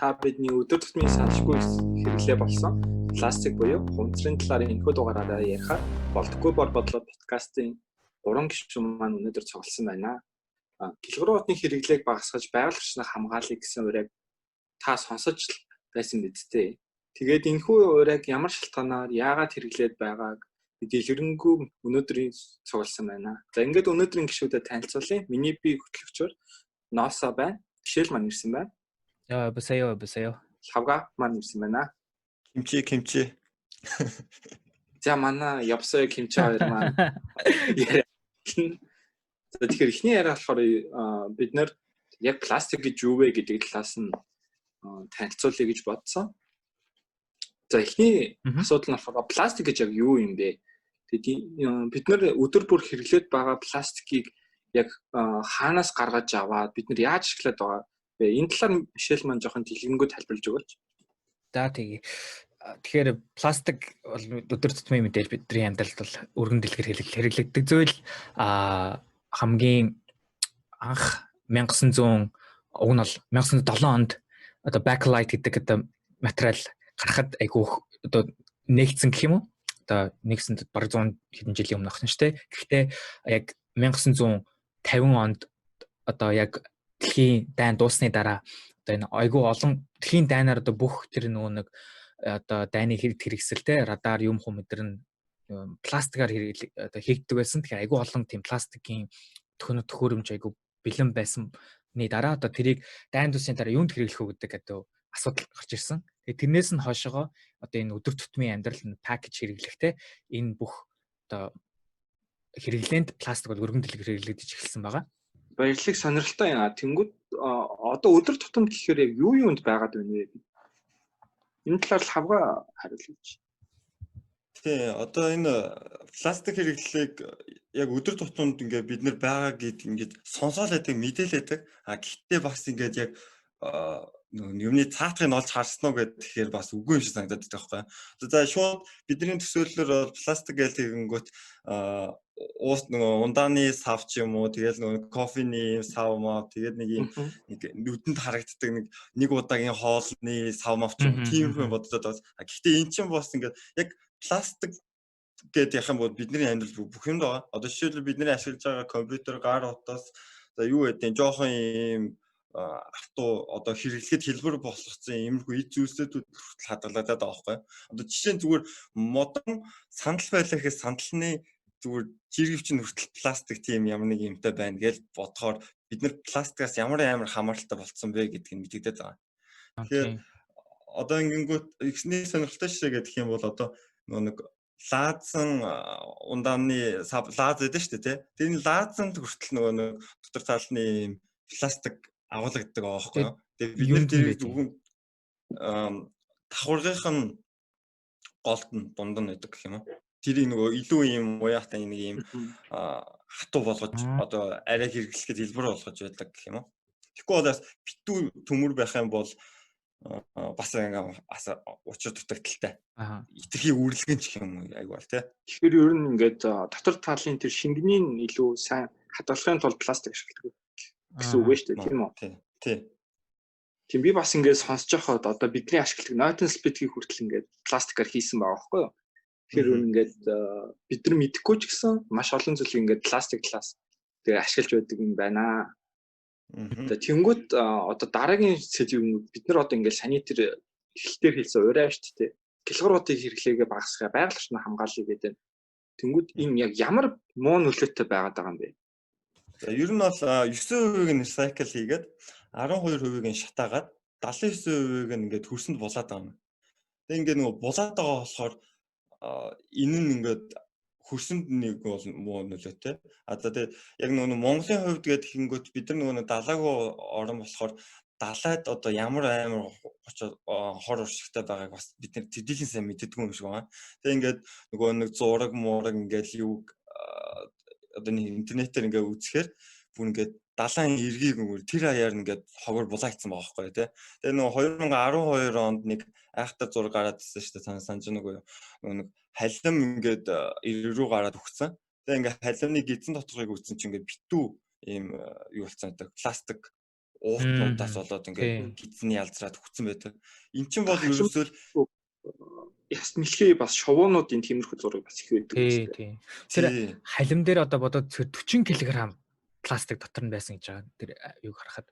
та бидний өдөр тутмын саналгүй хэрэглээ болсон пластик буюу хувцрын талаар энэхүү дугаараараа ярихаар болдоггүй бодлоо подкастын 3 гишүүн маань өнөөдөр цугласан байна. Гэлгүүр утны хэрэглээг багасгаж байгаль орчныг хамгаалъя гэсэн урайг та сонсож байсан биз дээ. Тэгээд энэхүү урайг ямар шалтгаанаар яагаад хэрэглээд байгааг дэлгэрэнгүй өнөөдрийн цугласан байна. За ингээд өнөөдрийн гишүүдэд танилцуулъя. Миний бие хөтлөгчөөр Носа байна. Жишээл маань ирсэн байна. 여보세요. Хавга маань ирсэн байна. Kimchi. За манай явсаа Kimchi хоёр маань яриа. Тэгэхээр эхний яриа болохоор бид нэр яг пластик гэж юу вэ гэдэг талаас нь танилцуулъя гэж бодсон. За эхний асуудал нь болохоор пластик гэж яг юу юм бэ? Тэгээд бид нэр өдөр бүр хэрэглээд байгаа пластикийг яг хаанаас гаргаж аваад бид нэр яаж ашиглаад байгаа вэ? Энэ талаар Мишель маань жоохон дэлгэрэнгүй тайлбарлаж өгөөч. За тэгэхээр пластик бол өдөр тутмын мэдээж бидний амьдралд бол өргөн дэлгэр хэрэглэгддэг зүйл. Хамгийн анх 1900 уг нь бол 1907 онд одоо backlight гэдэг одоо материал гарахад айгүй одоо нэгдсэн гэх юм уу? Одоо нэгсэнд бараг 100 хэдэн жилийн өмнө ахсан шүү дээ. Гэхдээ яг 1950 онд одоо яг дэлхийн дайн дууссаны дараа одоо энэ айгүй олон дэлхийн дайнаар одоо бүх тэр нөгөө нэг одоо дайны хэрэгсэлтэй радар юм мэдэрнэ пластикаар одоо хийгддэг байсан. Тэгэхээр айгүй олон тийм пластикийн төхөөрөмж айгүй бэлэн байсны дараа одоо тэрийг дайн дууссаны дараа юунд хэрэглэх вэ гэдэг одоо асуудал гарч ирсэн. Тэгээд тэрнээс нь хойшоо одоо энэ өдөр тутмын амьдрал нь пакэж хэрэглэхтэй энэ бүх одоо хэрэглээнд пластик бол өргөн дэлгэр хэрэглэгдэж эхэлсэн байгаа. Баярлалыг сонирхолтой юм. Тэнгүүд одоо өдөр тутамд гэхээр яг юу юунд байгаад байна вэ? Энэ талаар л хавга хариулъя. Тий, одоо энэ пластик хэрэглэлийг яг өдөр тутамд ингээд бид нэр байгаа гэд ингээд сонсоол байдаг, мэдээлээдэг. Гэхдээ бас ингээд яг юмны цаатгыг нь олж харсан уу гэхээр бас үгүй юм шиг санагдаад байгаа байхгүй. За шууд бидний төсөөллөөр бол пластик гэл тэгэнгүүт уус нөгөө ундааны сав ч юм уу, тэгэл нөгөө кофений сав мав, тэгээд нэг юм нүдэнд харагддаг нэг удаагийн хоолны сав мав ч юм тийм хүн боддод бас. Гэхдээ эн чинь бас ингээд яг пластик гэдэг яхам бол бидний амьдрал бүх юм даа. Одоо жишээлбэл бидний ашиглаж байгаа компьютер, гар утас за юу гэдэг жоохон юм авто одоо хэрэглэхэд хэлбэр болгоцсон иймэрхүү эд зүйлсүүд хүртэл хадгалагдаад байгаа байхгүй. Одоо жишээ нь зүгээр модон сандал байлаа гэхээс сандалны зүгээр жиргэвч нь хүртэл пластик тийм ямар нэг юмтай байна гэж бодохоор бид нар пластикаас ямар амар хамааралтай болцсон бэ гэдгийг мэдэгдээд байгаа. Тэгэхээр одоо ингэнгүүт ихний сонирхолтой жишээ гэх юм бол одоо нэг лаазан ундааны лааз гэдэг шүү дээ тий. Тэр лаазанд хүртэл нөгөө нэг дотор талны пластик агуулгаддаг аахгүй юу. Тэгээд бид нэр тэрийг зөвхөн давхаргынх нь голд нь дунд нь байдаг гэх юм уу. Тэрийг нөгөө илүү юм уяатай нэг юм хатуу болгож одоо арай хэрэглэхэд хэлбэр болгож байдаг гэх юм уу. Тэгэхгүй бол бас битүү төмөр байх юм бол бас учир дутагдaltaй. Итерхий үргэлгэн ч юм айгу бол тий. Тэгэхээр ер нь ингээд дотор талын тэр шингэнийг илүү сайн хадгалахын тулд пластик ашигладаг гэсэн үг шүү дээ, тийм үү? Тий. Тийм би бас ингээд сонсож байхад одоо бидний ашигладаг нойтон спитгийг хүртэл ингээд пластикаар хийсэн байгаа байхгүй юу? Тэгэхээр ер нь ингээд бид нар мэдэхгүй ч гэсэн маш олон зүйлийг ингээд пластик талаас тэгээ ашиглаж байдаг юм байна. Тэнгүүд одоо дараагийн сэдвүүд бид нар одоо ингээд саний тэр эхлэлээр хэлсэн урай шүү дээ. Гэлгууруудын хэрэглээгээ багасгах, байгаль орчныг хамгаалъя гэдэг. Тэнгүүд энэ яг ямар муу нөлөөтэй байгаад байгаа юм бэ? За ер нь бол 9%-ийг нь recycle хийгээд 12%-ийг нь шатаагаад 79%-ийг нь ингээд хөрсөнд булаад байгаа юм. Тэгээ ингээд нөгөө булаад байгаа болохоор энэ нь ингээд хөрсөнд нэг бол муу нөлөөтэй. За тэгээ яг нөгөө Монголын хувьд гэдэг хингүүт бид нар нөгөө далаагүй орн болохоор далайд одоо ямар амар хор уршигтай байгааг бас бид нар төдийлэн сайн мэддэг юм шиг байна. Тэгээ ингээд нөгөө нэг зураг муураг ингээд юу одоо нэг интернетээр ингээд үзэхээр бүр ингээд далайн эргийг тэр хаяар ингээд хогор булаагдсан байгаа байхгүй тий. Тэгээ нөгөө 2012 онд нэг айхтар зураг гараад ирсэн шүү дээ. Санаж нэг уу нэг халим ингээд рүү гараад өгсөн. Тэгээ ингээд халимны гидсэн доторхыг үзсэн чинь ингээд битүү ийм юу болсон гэдэг пластик уутнуудаас болоод ингээд гидсний ялзраад хүцэн байдаг. Эн чинь бол ерөөсөө яс нэлхий бас шовуунуудын тиймэрхүү зураг бас их байдаг үстэй. тий. Тэр халим дээр одоо бодоод 40 кг пластик дотор нь байсан гэж байгаа. Тэр юг харахад.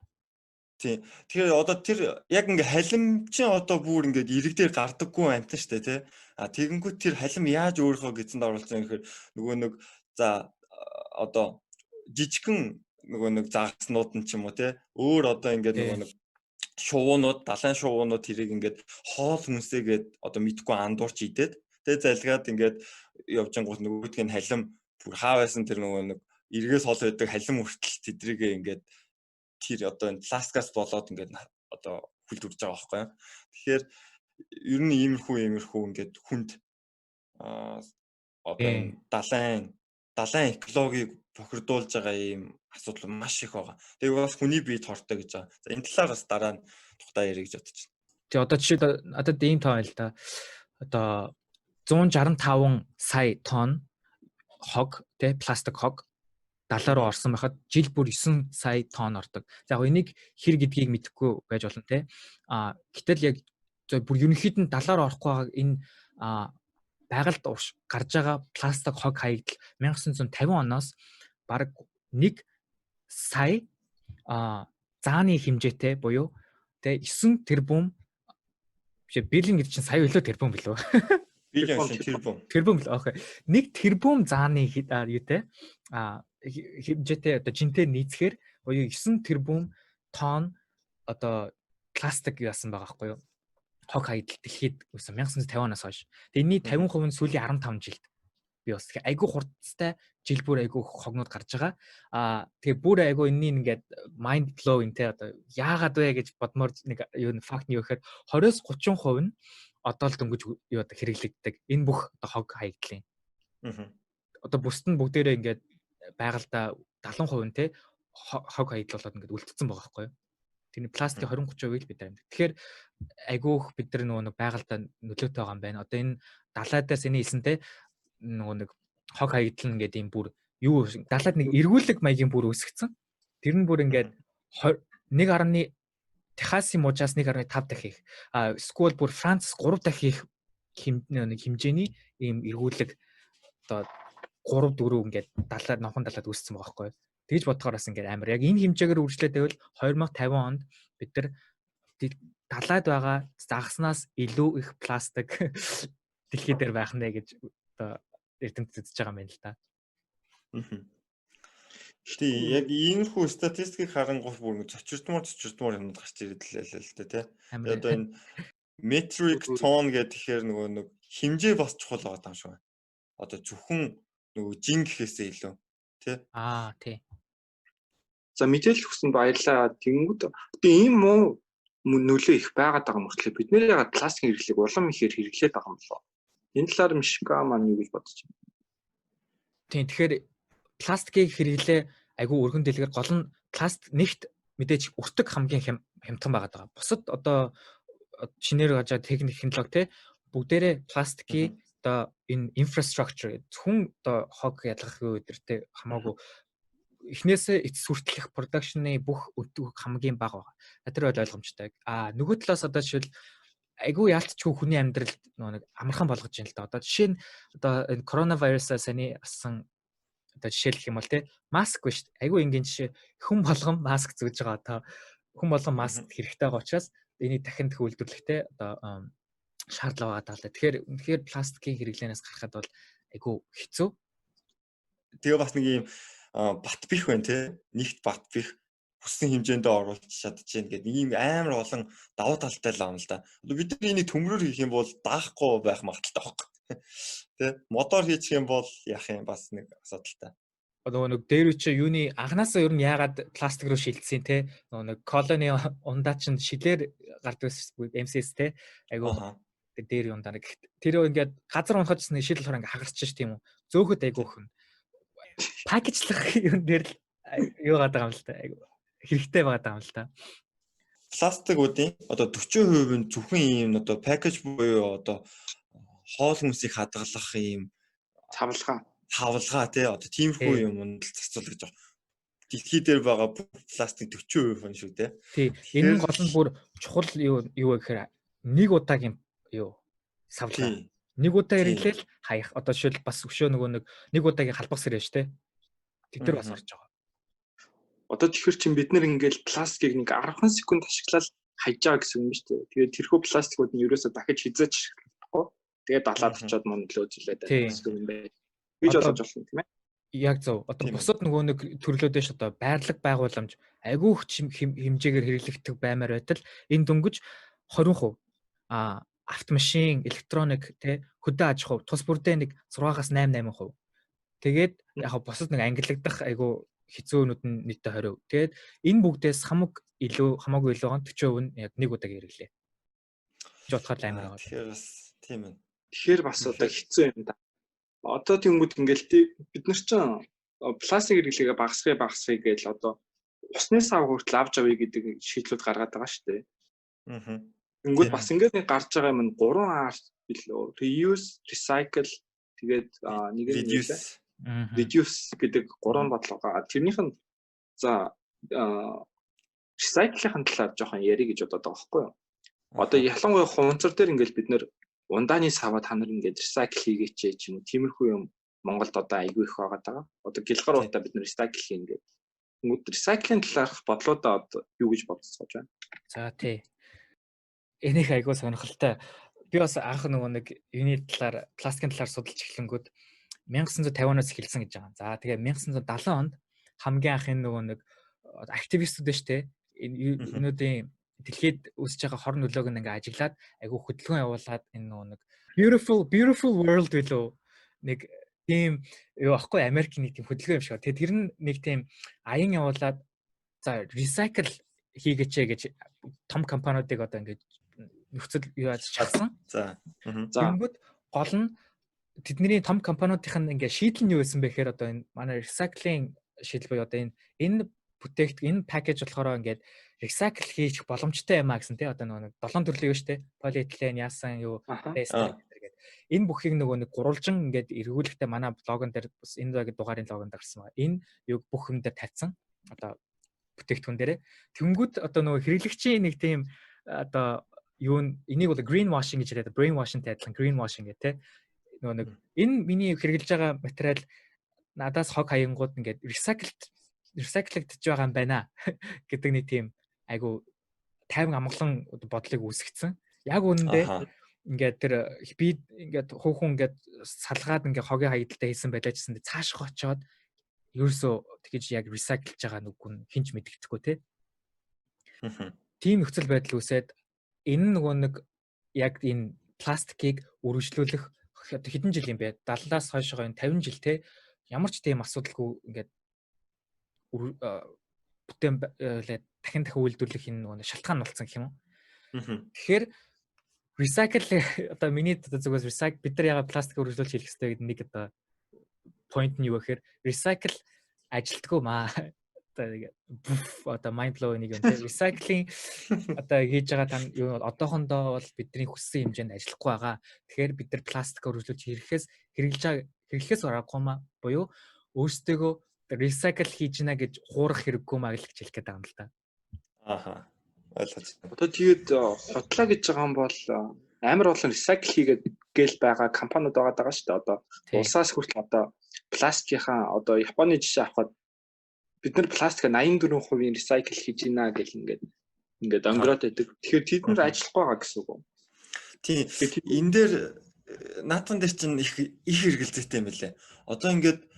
Тий. Тэгэхээр одоо тэр яг ингээ халим чинь одоо бүр ингээд ирэг дээр гардаггүй амтан штэ тий. А тэгэнгүүт тэр халим яаж өөрийнхөө гидсэнд оруулсан гэхээр нөгөө нэг за одоо жижигхэн нөгөө нэг загснууд нь ч юм уу тий. Өөр одоо ингээд нөгөө нэг шувуунууд, далайн шувуунууд тэрийг ингээд хоол хүнсээгээд одоо мэдгүй андуурч идээд тэгээ залгаад ингээд явж ангууд нөгөөдг нь халим бүр хаа байсан тэр нөгөө нэг эргээс хол байдаг халим хүртэл тэдрийгээ ингээд тэр одоо энэ пластикаас болоод ингээд одоо хүлдвэрж байгаа байхгүй юу. Тэгэхээр ер нь иймэрхүү ингээд хүнд одоо энэ далайн экологийг бохирдуулж байгаа ийм асуудал маш их байгаа. Тэгээ бас хүний бие тортой гэж байгаа. За энэ талаар бас дараа нь тухтай ярих гэж бодож байна. Тэгээ одоо жишээд одоо ийм тоо байл та. Одоо 165 сая тонн хог тэ пластик хог далаа руу орсон байхад жил бүр 9 сая тонн ордог. За яг энийг хэр гэдгийг мэдэхгүй байж болно те. Гэтэл яг бүр ерөнхийд нь далаа руу орохгүй байгаа энэ байгальд гарч байгаа пластик хог хаягдл 1950 оноос бараг 1 сая зааны хэмжээтэй буюу тэ 9 тэрбум биллион гэдэг чинь сая өлөө тэрбум билүү? Тэрбум л окей. 1 тэрбум зааны юутэй хэмжээтэй одоо жинтэй нийцэхээр буюу 9 тэрбум тонн одоо пластик яасан байгаа байхгүй юу? Хог хаягдл дэлхийд 1950 оноос хойш. Тэгээ энэний 50% нь сүүлийн 15 жилд би бас айгүй хурдтай жил бүр айгүй хогнууд гарч байгаа. Тэгээ бүр айгүй энэний ингээд mind blowing те одоо яагаад вэ гэж бодмоор нэг юу факт нь юу гэхээр 20-30% нь одоо л дөнгөж юу одоо хэрэглэгддэг. Энэ бүх одоо хог хаягдлын. Одоо бусд нь бүгдээрээ ингээд байгальдаа 70% нь те хог хаягдл болоод ингээд үлдсэн байгаа байхгүй юу? Тэрний пластикийн 20-30% л бид нар. Тэгэхээр айгүйх бид нар нөгөө байгальдаа нөлөөтэй байгаа юм байна. Одоо энэ далайдаас эний хэлсэнтэй нөгөө нэг хог хаягдл ингээд юм бүр юу далайд нэг эргүүлэг маягийн бүр үүсгэсэн. Тэр нь бүр ингээд 1.1 Техасын мужаас 1.5 дахин их. Эсвэл бүр Франц 3 дахин их хэмжээний ийм эргүүлэг одоо 3-4 ингээд далайд номхон далайд үүссэн байгаа байхгүй юу? Тэгж бодохоор бас ингээд амар. Яг энэ хэмжээгээр үргэлжлээд байвал 2050 онд бид нар далайд байгаа загснаас илүү их пластик дэлхий дээр байх нэ гэж одоо эрдэмтэд үзэж байгаа юм байна л да. Тий, яг иймэрхүү статистикийг харангуй бүр зочирдмор юмд гарч ирэдлээ л дээ тий. Одоо энэ metric ton гэхээр нөгөө нэг хэмжээ бас чухал байгаа юм шиг байна. Одоо зөвхөн нөгөө жин гэхээсээ илүү тий. Тий. За мэдээлэл өгсөнд баярлалаа. Тэнгүүд одоо ийм муу нөлөө их байгаад байгаа мөртлөө бид нэр ягаад пластикийн хэрэглээг улам ихээр хэрэглээд байгаа юм болоо. Энэ талаар Мишка маань юу гэж бодож байна? Тийм тэгэхээр пластикийг хэрэглээ айгүй өргөн дэлгэр гол нь пластик нэгт мэдээж өртөг хамгийн хямдхан байгаад байгаа. Бусад одоо шинээр гарч байгаа технологи те бүгдээрээ пластикийн одоо энэ infrastructure зөвхөн одоо хог ялгахын үедэртэй хамаагүй эхнээсээ эцэс хүртэлх production-ы бүх өдөг хамгийн бага байгаа. Тэр бол ойлгомжтой. Нөгөө талаас одоо жишээл айгүй яалтчгүй хүний амьдралд нэг амархан болгож байна л да. Одоо жишээ нь одоо энэ коронавирусаас саяны асан одоо жишээлх юм бол те маск биш. Айгүй энгийн жишээ хүн болгон маск зүүж байгаа. Одоо хүн болгон маск хэрэгтэй байгаа учраас энийг дахин үйлдвэрлэхтэй одоо шаардлага байгаа даа. Тэгэхээр пластикийн хэрэглэнээс гарахад бол айгүй хэцүү. Тэгээ бас нэг юм бат бих байна те. Нэгт бат бих хүссэн хэмжээндээ оруулж чадчихээн гэдэг ийм амар олон давуу талтай л аана л да. Бид нар энийг төмрөөр хийх юм бол даахгүй байх магадaltaй байхгүй. Тэ мотор хийчих юм бол яах юм бас нэг асуудалтай. Нөгөө нэг дээр үчи юуны анханасаа ер нь яагаад пластик руу шилжсэн те нөгөө нэг колони ундаа чинь шилээр гардаг MCS те айгу дээр юундаа нэг тэр ингээд газар унахад ч нэг шил болохоор ингээд хагарч ш тийм үү зөөхөд айгу өхөн пакэжлах юм дээр л юу гадаг юм л та айгу хэрэгтэй байгаа юм л та. Пластикуудын одоо 40% нь зөвхөн ийм одоо пакэж буюу одоо хоол хүнсийг хадгалах ийм цавлгаа тий одоо тиймэрхүү юмд зарцуулж байгаа. дэлхий дээр байгаа пластик 40% шүү дээ. Тий. Энэ гол нь бүр чухал юу вэ гэхээр нэг удаагийн юу савлаа. Нэг удаа хэрэглээл хаях. Одоо жишээл бас өшөө нэг удаагийн халбах сэрэж штэ. Тэд нар бас орж байгаа. Одоо тэгэхээр чинь бид нэр ингээл пластикийг нэг 10 секунд ашиглаад хайж байгаа гэсэн юм шүү дээ. Тэгээд тэрхүү пластикууд нь ерөөсөө дахиж хизээч ашиглахгүй. Тэгээд далаад очиод мөн нөлөө үзүүлээд байгаа юм байна. Гэж бодож байна тийм ээ. Яг зөв. Одоо бусад нөгөө нэг төрлөөдөө ш одоо байрлал байгууламж айгүй хэмжээгээр хэрэглэгдэх баймаар байтал энэ дөнгөж 20% автомашин, электроник тэ хөдөө аж ахуй тус бүрдээ нэг 6-аас 8%. Тэгээд яг бусад нэг ангиллагдах айгүй хэцүүнүүд нь нийтдээ 20%. Тэгээд энэ бүгдээс хамаагүй илүү ган 40% нь яг нэг удаагийн хэрэглээ. Гэж бодоход амар байна. Тэгэхээр бас тийм ээ. Тэгэхээр бас одоо хэцүү юм да. Одоо тиймүүд ингээл бид нар чинь пластик хэрэглээгээ багасгахыг гээл одоо усны сав хүртэл авч авъя гэдэг шийдлүүд гаргаад байгаа шүү дээ. Тэнгүүд бас ингээд нэг гарч байгаа юм 3R билүү. Reuse, recycle тэгээд нэг reduce гэдэг 3 бодлого. Тэрнийх нь за recycle-ийн талаар жоохон ярих гэж бодоод байгаа байхгүй юу? Одоо ялангуяа хунцар дээр ингээд бид нэр ундааны саваа та нар ингээд recycle хийгээч ч юм уу тиймэрхүү юм Монголд одоо айгүй их байгаа даа. Одоо гэлгар удаа бид нэр recycle хийн гэдэг. Тэнгүүд recycle-ийн талаарх бодлоодоо одоо юу гэж бодсоож байна? За тий. Энийг айгүй сонирхолтой. Би бас анх нэг юуны талаар пластикийн талаар судалж эхлэнгүүд 1950-аас эхэлсэн гэж байгаа. За тэгээ 1970 онд хамгийн анх энэ нэг активистүүд дээ штэ. Энүүдийн дэлхийд үүсэж байгаа хор нөлөөг ингээ ажиглаад айгүй хөдөлгөөн явуулаад энэ нэг beautiful world билүү нэг тийм юу ахгүй Америкийн нэг тийм хөдөлгөөн юм шиг. Тэгээ тэр нь нэг тийм аян явуулаад за recycle хийгээч гэж том компаниудыг одоо ингээ нөхцөл юу яаж чадсан. За. Тэгэнгүүт гол нь тэдний том компаниудын ингээ шийдэл нь юу байсан бэ гэхээр одоо энэ манай recycling шийдэл буюу одоо энэ бүтээгт энэ пакэж болохоор ингээд recycle хийх боломжтой юм а гэсэн тий одоо нэг 7 төрлийн шүү дээ. Полиэтилен, яасан юу, пластик гэдэг. Энэ бүхийг нэг гурвалжин ингээд эргүүлэхдээ манай блогон дээр бас энэ дагийн дугаарын логон дээр гарсан байна. Энэ юг бүх юм дээр тавьсан. Одоо бүтээгдэхүүн дээрээ. Тэнгүүд одоо хэрэглэгчийн нэг тийм одоо юу энийг бол green washing гэж яриад brain washing тайлбарлан green washing гэх тий. Нэг энэ миний хэрэглэж байгаа материал надаас хог хаянгууд ингээд recycled байгаа юм байна гэдэг нэг тийм айгу 50 амгалан бодлыг үүсгэсэн. Яг үнэндээ ингээд тэр би ингээд хүүхэн ингээд салгаад ингээд хогийн хаягдaltaй хийсэн байлаа гэсэн цааш очоод ерөөсөө тэгэж яг recyclж байгаа нүг нь хинч мэддэхгүй те. Тийм нөхцөл байдал үүсээд энэ нэг яг энэ пластикийг үргэлжлүүлэх хэдэн жил юм бэ? 70-аас хойшоо 50 жил те. Ямар ч тийм асуудалгүй ингээд бүтээн дахин үйлдвэрлэх энэ шалтгаан болсон гэх юм уу. Тэгэхээр recycle одоо миний зүгээс recycle бид нар яга пластик үргэлжлүүлж хийх хэрэгтэй гэдэг нэг одоо point нь юу гэхээр recycle ажилтгүй маа. Одоо mind blow нэг юм те. Recycling одоо хийж байгаа тань юу одоохондоо бол бидний хүссэн хэмжээнд ажиллахгүй байгаа. Тэгэхээр бид нар пластик үргэлжлүүлж хэрэглэхээс гарахгүй маа буюу өөрсдөө recycle хийж гинэ гэж хуурах хэрэггүй маа гэж хэлэх гээд байгаа юм л да. Ойлгож байна. Одоо тэгээд хотлоо гэж байгаа юм бол амар олон recycle хийгээд гээл байгаа компаниуд байгаа шүү дээ. Одоо улсаас хүртэл одоо пластикийнхаа одоо Японы жишээ авахад бид нар пластик 84% recycle хийж гинэ гэл ингээд онгороод байдаг. Тэгэхээр тэд нар ажиллахгүй байгаа гэсэн үг. Тийм. Энэ дээр наатан дээр чинь их хэрэгэлзээтэй юм лээ. Одоо ингээд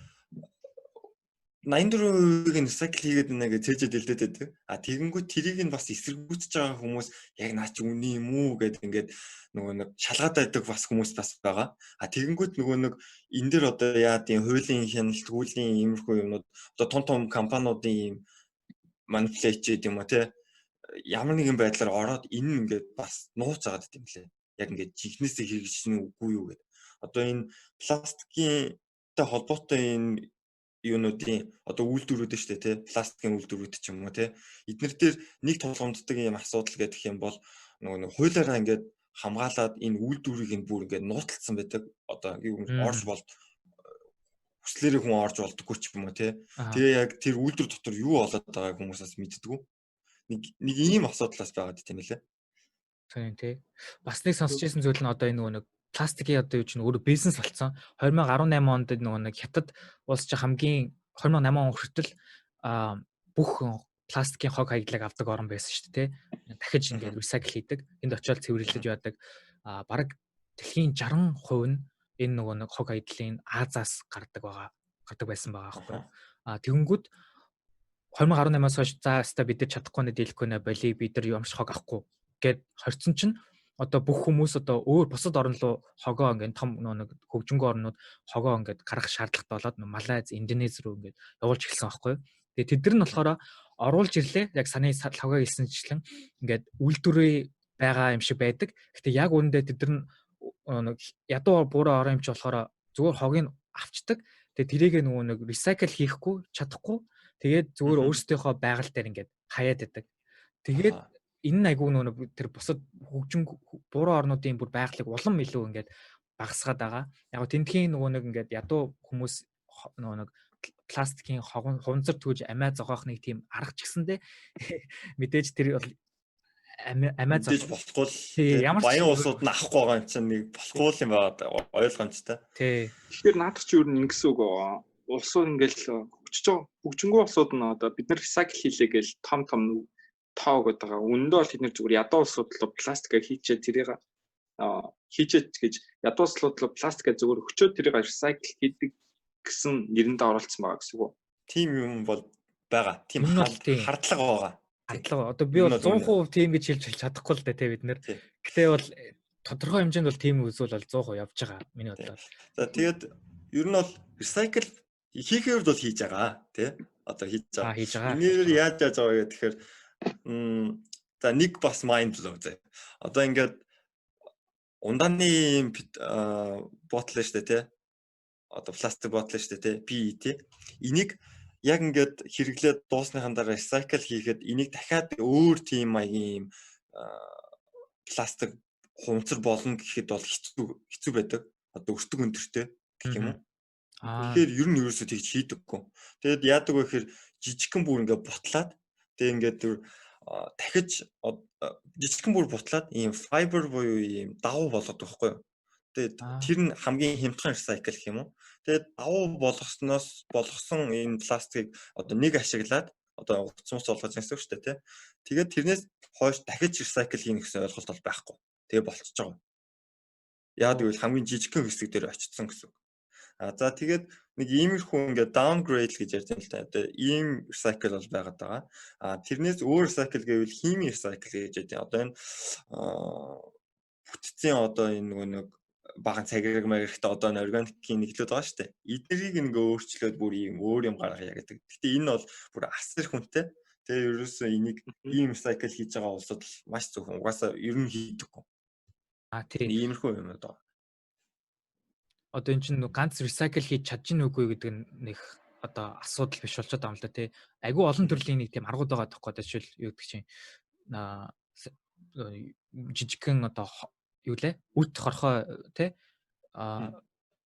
84%-ийг recycle хийгээд байна гэж цээжэд хэлдээд байдаг. Тэгэнгүүт тэрийг нь бас эсэргүүцэж байгаа хүмүүс яг наа чи үний юм уу гэдэг ингээд нөгөө нэг шалгаад байдаг бас хүмүүс бас байгаа. Тэгэнгүүт нөгөө нэг энэ дэр одоо яа тийм хуулийн хяналт, тгүүлийн иймэрхүү юмнууд одоо том компаниудын ийм манипуляц гэдэг юм уу те ямар нэгэн байдлаар ороод энэ ингээд бас нууц агаад гэдэг юм лээ. Яг ингээд жинхнээсээ хэрэгжиж үгүй юу гэдэг. Одоо энэ пластиктэй холбоотой энэ юунуудын одоо үйлдвэрүүд шүү дээ тий пластикийн үйлдвэрүүд ч юм уу тий эднэр дээр нэг тулгамддаг юм асуудал гэдэг юм бол нөгөө хуулиараа ингээд хамгаалаад энэ үйлдвэрийг нь бүр ингээд нууцлцсан байдаг одоо орж бол хүслээрээ хүн орж болдоггүй ч юм уу тий. Аа. Тэгээ яг тэр үйлдвэр дотор юу болоод байгааг хүмүүсээс мэддэггүй. Нэг ийм асуудлаас байгаад тийм ээ. Тийм тий. Бас нэг сонсч ирсэн зүйл нь одоо энэ нөгөө нэг пластикийн одоо юу ч нөр бизнес болцсон. 2018 онд нөгөө нэг хятад улс чи хамгийн 2008 он хүртэл бүх пластикийн хог хаяглаг авдаг орн байсан шүү дээ тий. Дахиж ингээд recycle хийдэг. Энд очиод цэвэрлэж яадаг. Бараг дэлхийн 60% нь энэ нөгөө нэг хог хаядлын Азаас гардаг байсан байгаа аахгүй. Тэгэнгүүт 2018-аас хойш за хаста бид нар чадахгүй нэ дийлэхгүй нэ боли бид нар юмш хог авахгүй гэд хорцсон чинь одоо бүх хүмүүс одоо өөр бусад орн руу хогоо ингээд том нэг хөгжингөө орнууд хогоо ингээд гаргах шаардлагатай болоод Малайз, Индонез рүү ингээд явуулж эхэлсэн байхгүй. Тэгээ тэд нар нь болохоор оруулж ирлээ. Яг саний хогоо хэлсэнчлэн ингээд үйлдвэрээ байгаа юм шиг байдаг. Гэтэ яг үүндээ тэд нар нэг ядуу буураа орон юм чи болохоор зүгээр хогийг авчдаг. Тэгээ тэрийг нөгөө нэг recycle хийхгүй чадахгүй. Тэгээд зүгээр өөрсдийнхөө байгаль дээр ингээд хаяад байдаг. Тэгээд энэ айгүй нөгөө тэр бусад хөгжин буураа орнуудын бүр байгалыг улам илүү ингээд багасгаад байгаа. Яг тентхийн нөгөө нэг ингээд ядуу хүмүүс нөгөө нэг пластикийн хуванцар түүж амиа зогоох нэг тийм арга ч гэсэндээ мэдээж тэр бол амиа зогоох болохгүй л баян улсууд нь авахгүй байгаа юм чинь нэг болохгүй юм байна ойлгомжтой. Тий. Тэгэхээр наадах чи юу нэгсэн үг улсууд ингээл хөгжингөө улсууд нь одоо бид нар recycle хийлээ гэж том тоо өгöd байгаа. Үүндээ бол тэд нэр зүгээр ядуу улсууд руу пластикаа хийчээ тэрийг хийчээ гэж ядуу улсууд руу пластикаа зүгээр өчөө тэрийг recycle хийдэг гэсэн нэрэндээ оролцсон байгаа гэсэн үг үү? Тийм юм бол байгаа. Тийм хардлага байгаа. Хардлага. Одоо би бол 100% тийм гэж хэлж чадахгүй л дээ те бид нэр. Гэтэ бол тодорхой хэмжээнд бол тийм үзүүл бол 100% явж байгаа. Миний бодлоор. За тэгээд ер нь бол recycle хийхээр бол хийж байгаа тий. Одоо хийж байгаа. Энээр яаж байгаа гэхээр за нэг бас mind blow зэ. Одоо ингээд ундааны ботл штэ тий. Одоо пластик ботл штэ тий. PET. Энийг яг ингээд хэрэглээд дуусныхан дараа recycle хийхэд энийг дахиад өөр тийм маягийн пластик хувцар болно гэхэд бол хэцүү байдаг. Одоо өртөг өндөртэй гэх юм уу? Тэгэхээр ер нь ерөөсөө тэгж хийдэггүй. Тэгэд яадаг вэ гэхээр жижигхэн бүр ингээд бутлаад тэг ингээд дахиж жижигхэн бүр бутлаад ийм fiber буюу ийм давуу болгоод байхгүй юу? Тэгээд тэр нь хамгийн хямдхан recycle гэх юм уу? Тэгээд давуу болгосон энэ пластикийг одоо нэг ашиглаад одоо уцмус болгож гэсэн үг шүү дээ тий. Тэгээд тэрнээс хойш дахиж recycle хийнэ гэсэн ойлголт бол байхгүй. Тэгээ болчихж байгаа. Яагаад гэвэл хамгийн жижигхэн хэсэг дээр очсон гэсэн үг. За тэгээд нэг иймэрхүү ингээд downgrade гэж ярьж байна л та. Одоо ийм recycle бол байгаад байгаа. Тэрнээс өөр recycle гэвэл химийн recycle гэж ярьдаг. Одоо энэ бүтцийн одоо энэ нэг баган цагираг маягт одоо н органикийн нэглүүд байгаа шүү дээ. Эднэрийг ингээ өөрчлөөд бүр ийм өөр юм гаргая гэдэг. Гэтэ энэ бол бүр асар хүнтэй. Тэгээ ерөөсөө энийг ийм recycle хийж байгаа улсууд маш зөвхөн угаасаа ер нь хийдэггүй. Тийм. Иймэрхүү юм даа. Одоо эн чинь ганц recycle хийж чадж гин үгүй гэдэг нэг одоо асуудал биш болчиход байгаа юм л да тий. Айгүй олон төрлийн нэг тийм аргууд байгаа тоххой жишээл юу гэдэг чинь жижигхэн одоо юу лээ үт хорхоо тий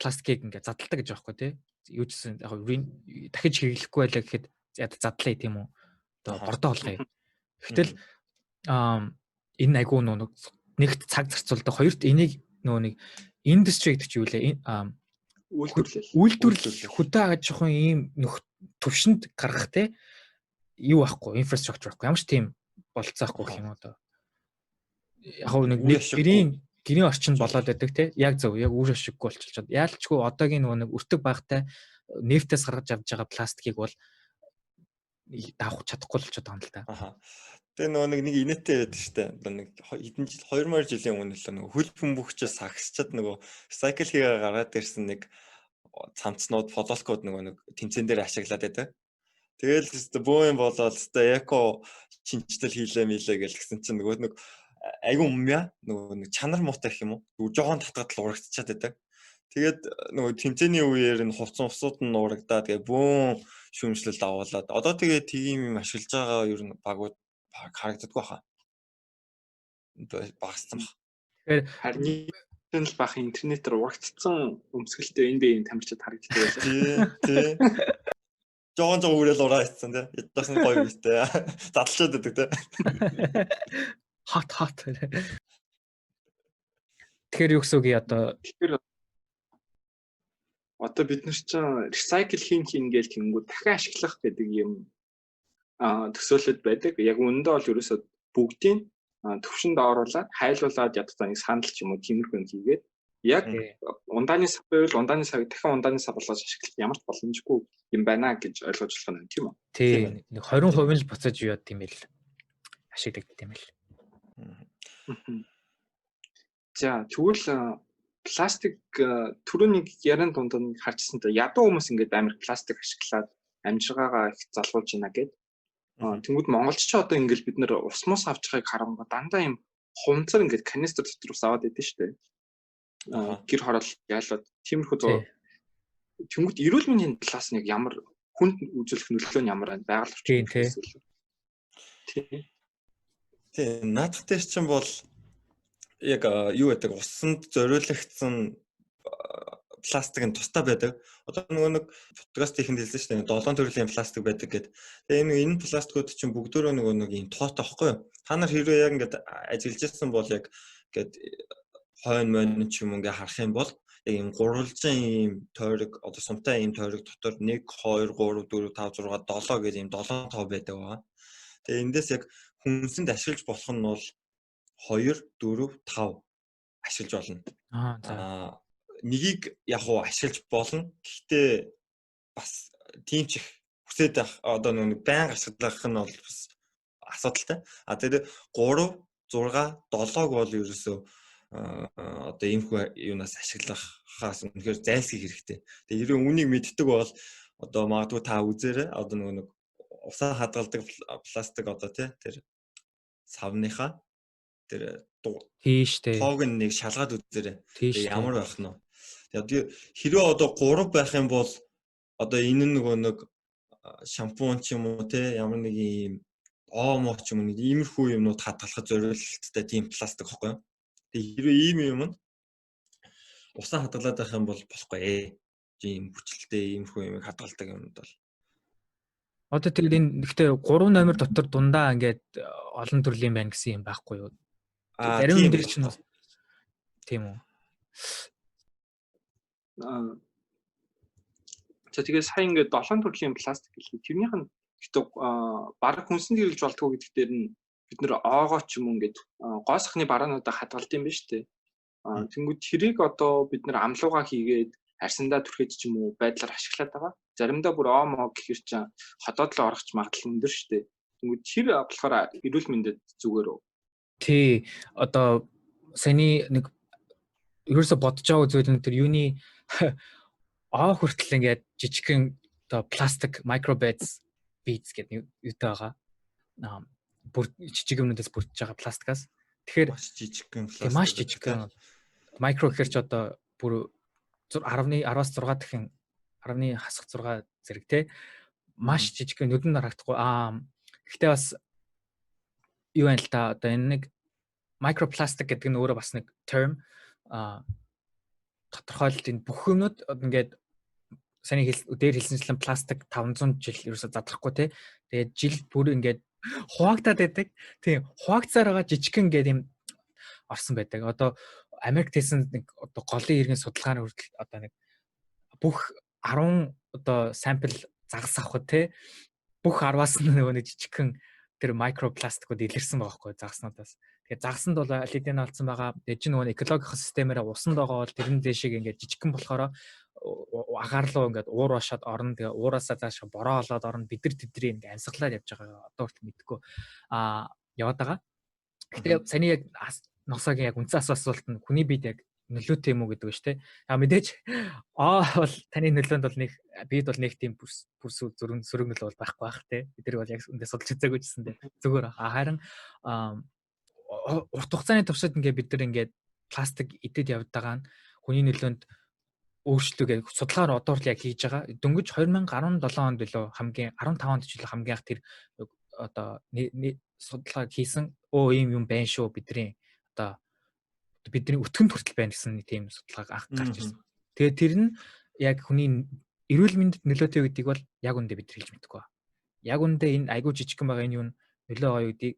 пластикийг ингээд задалдаг гэж байгаа байхгүй тий. Юу гэсэн яг дахиж хэрэглэхгүй байлаа гэхэд задлаа тийм үү. Одоо бордоо болгоё. Гэтэл энэ айгүй нэгт цаг зарцуулдаг. Хоёрт энийг нэг индастри гэдэг чинь юу лээ үйлдвэрлэл хөдөө аж ахуйн ийм төвшөнд гаргах те юу байхгүй инфраструктур байхгүй ямар ч тийм болцоохгүй гэх юм одоо яг нэг гэрийн орчинд болоод байдаг те яг зөв яг үр ашиггүй болчиход яалчгүй одоогийн нэг өртөг багтай нефтээс гаргаж авч байгаа пластикийг бол давах чадахгүй болчиход байгаа юм л та. Тэгээ нэг инээтэй байдаг штэ. Нэг хэдэн жил 2000 жилийн өмнө л нэг хөл бөмбөгчөө сагсчаад recycle хийгээ гараад ирсэн нэг цамцнууд фололкод нэг тэмцээн дээр ашиглаад байдаг. Тэгэл бөө юм болоод эко шинжтэл хийлээ мэлээ гэж гисэн чинь нэг айгүй умья нэг чанар муутай гэх юм уу. Жохон татгаад л урагдчихад байдаг. Тэгээд тэмцээний үеэр энэ хувцсан усууд нь урагдаад тэгээ бөөн шүүмжлэлд авуулаад одоо тэгээ тийм юм ашиглаж байгаа ер нь багууд харагддаг байхаа. Багассан баг. Тэгэхээр л бах интернетээр урагдцсан өмсгөлтэй NBA-ийн тамирчид харагддаг байлаа. Тий. Жон үрэл ураа хийсэн тий. Ядсан гоё үстэй. Задлчаад байдаг тий. Хот. Тэгэхээр юу гэсэн үг одоо Тэгэхээр одоо бид нар чинь recycle хийн гээл тэнгүү дахин ашиглах гэдэг юм төсөөлөд байдаг. Яг үүндээ бол ерөөсөө бүгдийг төвшөнд оруулаад хайлуулад ядтаа нэг санал ч юм уу тиймэрхүү юм хийгээд яг ундааны сав байвал ундааны савыг дахин ундааны сав болгож ашиглах ямар ч боломжгүй юм байна гэж ойлгож болох юм тийм үү? Тийм. 20% л буцаж юу яд юм бэл. Ашиглагддаг юм бэл. За тэгвэл пластик түрүүний яран дунд нь харчихсан та ядуу хүмүүс ингээд амар пластик ашиглаад амжиргаагаа их залгуулж байна гэд. Тэнгүүд монголч ч одоо ингээд бид нэр ус мус авч байгааг харангуй дандаа юм хумцар ингээд канистр дотор ус аваад идэв штэ. Гэр хороол яалаад тиймэрхүү дуу. Тэнгүүд эрүүл мэндийн талаас нь ямар хүнд үзүүлэх нөлөө нь ямар байна? Байгаль орчин тийм. Наадах дээр чинь бол яг юу гэдэг усанд зориулагдсан пластик нь тустай байдаг. Одоо нэг подкаст ихэнд хэлсэн шүү дээ. 7 төрлийн пластик байдаг гэд. Тэгээ энэ пластикууд чинь бүгдөө нэг юм тоотой байхгүй юу? Та нар хэрвээ яг ингээд ажиллаж ирсэн бол яг ингээд хойно мойн ч юм ингээ харах юм бол яг юм гурвалжин ийм тойрог одоо сумтай ийм тойрог дотор 1 2 3 4 5 6 7 гэж ийм 7 тоо байдаг байгаа. Тэгээ эндээс яг хүнсэнд ашиглаж болох нь бол 2 4 5 ашиглаж болно. За. Нэгийг яг уу ашиглаж болно. Гэхдээ бас тийм ч их хүсээд байх одоо нэг байнга ашиглах нь бол бас асуудалтай. Тэгээд 3 6 7-г бол ерөөсөө одоо иймхүү юунаас ашиглахаас үнэхээр зайлсхийх хэрэгтэй. Тэгээ хэрвээ үнийг мэддэг бол одоо магадгүй та үзээрэй. Одоо нэг усаа хадгалдаг пластик одоо тэр савныхаа тэр тийштэй. тоог нэг шалгаад үзээрэй. Ямар байх нь вэ? Тэгээ хэрвээ одоо 3 байх юм бол одоо энэ нэг шампунь ч юм уу те ямар нэг юм оомо ч юм уу нэг иймэрхүү юмнууд хадгалахад зориулттай тийм пластик байхгүй юу? Тэгээ хэрвээ ийм юм нь усаа хадгалаад байх юм бол болохгүй. Тийм хүчлэлтэй иймэрхүү юм хадгалдаг юмуд бол. Одоо тэгээд энэ гэхдээ 3 номер дотор дундаа ингээд олон төрлийн байна гэсэн юм байхгүй юу? Зарим өндөр чинь тийм үү? Тэгээд сая ингээд 7 төрлийн пластик гэлээ. Тэрнийх нь гэхдээ баг хүнсэнд хэрэглэж болтгоо гэдэг дээр нь бид нэр оогоо ч юм уу ингээд гоо сахны бараануудаа хадгалд юм ба штэ. Тэнгүүд тэрийг одоо бид нэр амлууга хийгээд арсандаа түрхэж ч юм уу байдлаар ашиглаад байгаа. Заримдаа бүр оомо гэхэр чинь ходоод л орохч магадлал өндөр штэ. Тэнгүүд тэр болохоор эрүүл мэндэд зүгээр үү? Тий. Одоо саяны нэг ерөөсө бодож байгаа зүйл нь тэр юуны аа хүртэл ингээд жижигхэн одоо пластик microbeads beads гэдэг юутай байгаа. Бүр жижиг юмнуудаас бүрдэж байгаа пластикаас. Тэгэхээр маш жижигхэн пластик. Маш жижигхэн micro гэхэр ч одоо бүр 10-аас 6 дахин 10-ны хасах 6 зэрэг те маш жижигхэн нүдэнд харагдахгүй. Гэхдээ бас юу вэ л та одоо энэ нэг microplastic гэдэг нь өөрөө бас нэг term тодорхойлолт энэ бүх юмнууд ингээд саний дээр хэлсэнчлэн пластик 500 жил ерөөсө задрахгүй те. Тэгээд жил бүр ингээд хуваагдаад байдаг. Тийм хуваагцаар байгаа жижигхэн гэдэг юм орсон байдаг. Одоо Америк тэсэн нэг одоо голын иргэн судалгааны хүртэл одоо нэг бүх 10 одоо сампл загас авахд те бүх 10-аас нөгөө нэг жижигхэн тэр микропластикууд илэрсэн байгаа байхгүй загаснуудаас. Тэгэхээр загасанд бол алидин алдсан байгаа. Тэгээд чинь нөгөө экологийн системээр усанд байгаа бол тэрэн дэшиг ингээд жижигхэн болохоор агаар руу ингээд уур башаад орно. Тэгээ уураасаа цаашаа бороо олоод орно. Бид нар тэдний ингээд амьсгалаад явж байгаа одоо хүртэл мэдэхгүй яваад байгаа. Гэтэ саний яг носоогийн яг үндсэн асуулт нь хүний биед яг нөлөөтэй юм уу гэдэг ба штэ. Мэдээж бол таны нөлөөнд бол нэг бид бол нэг тийм бүрс зөрөг нөлөө бол байхгүй бах те. Бид нар бол яг үндэ судалж үзээгүй гэсэн дээ. Зүгээр харин урт хугацааны туршид ингээд бид нар ингээд пластик идэд явж байгаа нь хүний нөлөөнд өөрчлөлтөө судалгаар одоо л яг хийж байгаа. Дөнгөж 2017 онд билүү хамгийн 15 онд ч билүү хамгийн их тэр одоо судалгаа хийсэн ийм юм байна шүү бидний одоо бидний өтгөнд хүртэл байна гэсэн тийм судалгааг анх гарч ирсэн. Тэгээд тэр нь яг хүний эрүүл мэндэд нөлөөтэй гэдгийг бол яг үндэ бид хэлж мэдэхгүй байна. Яг үндэ энэ айгүй жижигхэн байгаа энэ юу нөлөө байгаа гэдгийг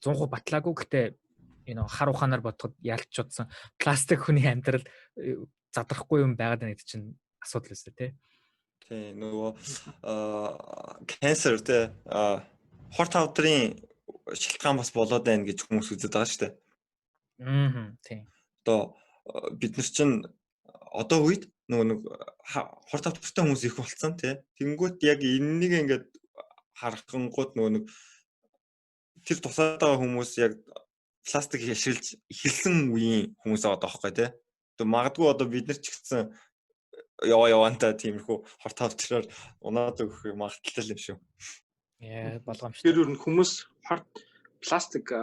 100% батлаагүй. Гэхдээ хар ухаанаар бодоход ялч удсан пластик хүний амьдрал задрахгүй юм байгаад байна гэдэг чинь асуудал өстэй тий. Тий нөгөө cancer тий хорт хавдрын шалтгаан бас болоод байна гэж хүмүүс үздэг байгаа шүү дээ. Тий. Одоо бид нар чинь одоо үед нөгөө хорт хавдртай хүмүүс их болцсон тий. Тэнгүүт яг энэнийг ингээд харахангууд нөгөө тэр тусаад байгаа хүмүүс яг пластик ашиглаж эхэлсэн үеийн хүмүүс байгаа даахгүй тий. Тэгээ магадгүй одоо бид нар ч гэсэн яваанта тиймэрхүү хорт хавдраар унаад өгөх магадaltaй юм шүү. Яа болгоомжтой. Тэр юу хүмүүс пластик